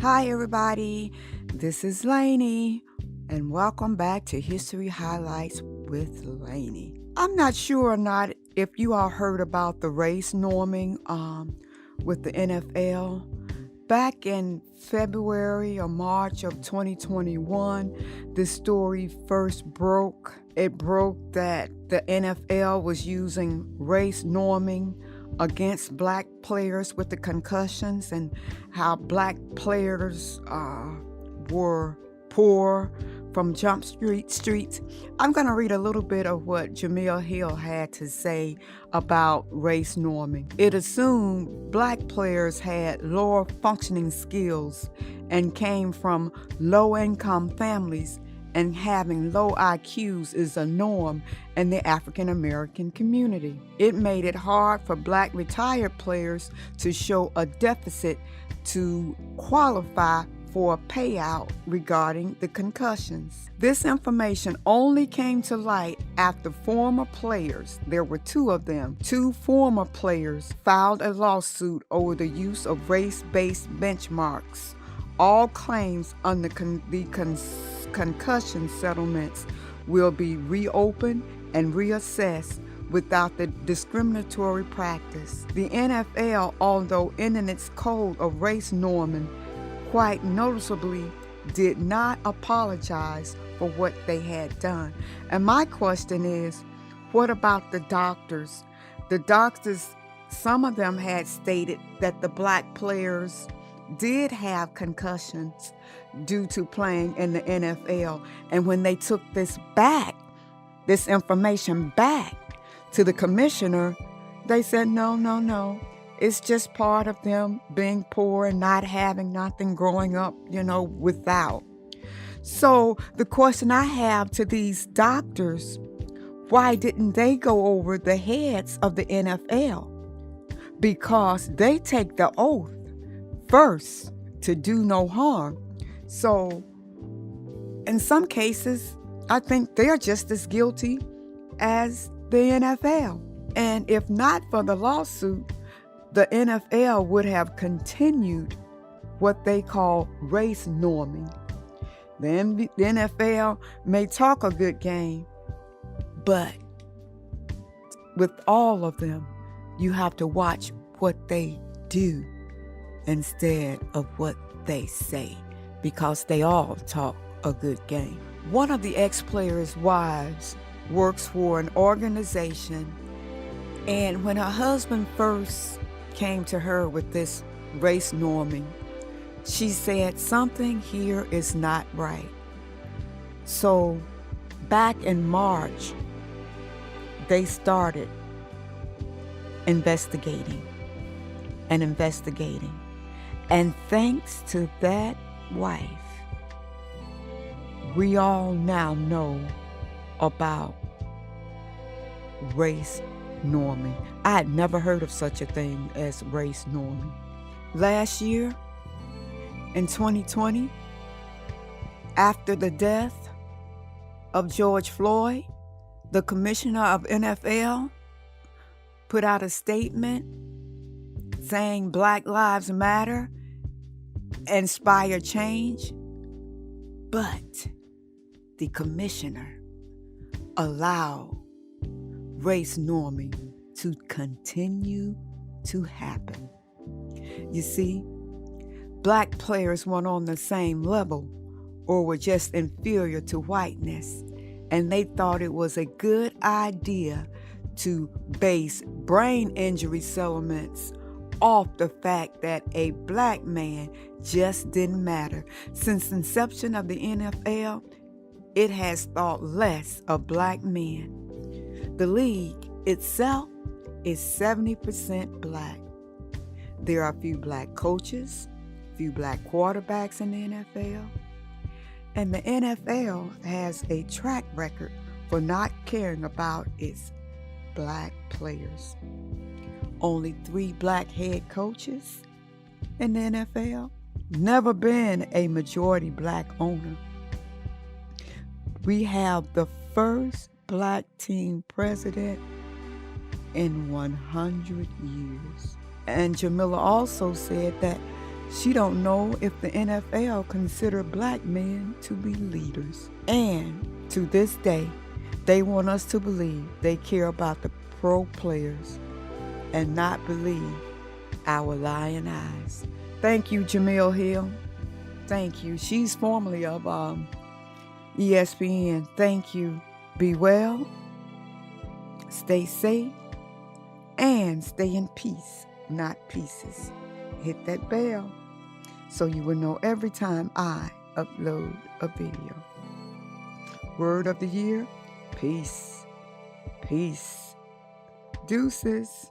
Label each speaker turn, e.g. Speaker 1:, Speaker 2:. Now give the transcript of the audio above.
Speaker 1: Hi, everybody. This is Laney, and welcome back to History Highlights with Laney. I'm not sure or not if you all heard about the race norming with the NFL. Back in February or March of 2021, this story first broke. It broke that the NFL was using race norming against black players with the concussions and how black players were poor from Jump Streets. I'm going to read a little bit of what Jemele Hill had to say about race norming. It assumed black players had lower functioning skills and came from low-income families, and having low IQs is a norm in the African American community. It made it hard for black retired players to show a deficit to qualify for a payout regarding the concussions. This information only came to light after former players, there were two of them, two former players filed a lawsuit over the use of race-based benchmarks. All claims under the concussion settlements will be reopened and reassessed without the discriminatory practice. The NFL, although ending its code of race norming, quite noticeably did not apologize for what they had done. And my question is, what about the doctors? The doctors, some of them had stated that the black players did have concussions due to playing in the NFL. And when they took this information back to the commissioner, they said, no. It's just part of them being poor and not having nothing growing up, without. So the question I have to these doctors, why didn't they go over the heads of the NFL? Because they take the oath first to do no harm. So in some cases, I think they're just as guilty as the NFL. And if not for the lawsuit, the NFL would have continued what they call race norming. The NFL may talk a good game, but with all of them, you have to watch what they do instead of what they say, because they all talk a good game. One of the ex-players' wives works for an organization, and when her husband first came to her with this race norming, she said something here is not right. So back in March, they started investigating. And thanks to that wife, we all now know about race norming. I had never heard of such a thing as race norming. Last year, in 2020, after the death of George Floyd, the commissioner of NFL put out a statement saying Black Lives Matter, inspire change, but the commissioner allowed race norming to continue to happen. You see, black players weren't on the same level or were just inferior to whiteness, and they thought it was a good idea to base brain injury settlements off the fact that a black man just didn't matter. Since the inception of the NFL, it has thought less of black men. The league itself is 70% black. There are a few black coaches, few black quarterbacks in the NFL, and the NFL has a track record for not caring about its black players. Only 3 black head coaches in the NFL. Never been a majority black owner. We have the first black team president in 100 years. And Jemele also said that She don't know if the NFL consider black men to be leaders. And to this day, they want us to believe they care about the pro players and not believe our lying eyes. Thank you, Jemele Hill. Thank you. She's formerly of ESPN. Thank you. Be well, stay safe, and stay in peace, not pieces. Hit that bell so you will know every time I upload a video. Word of the year, peace. Peace. Deuces.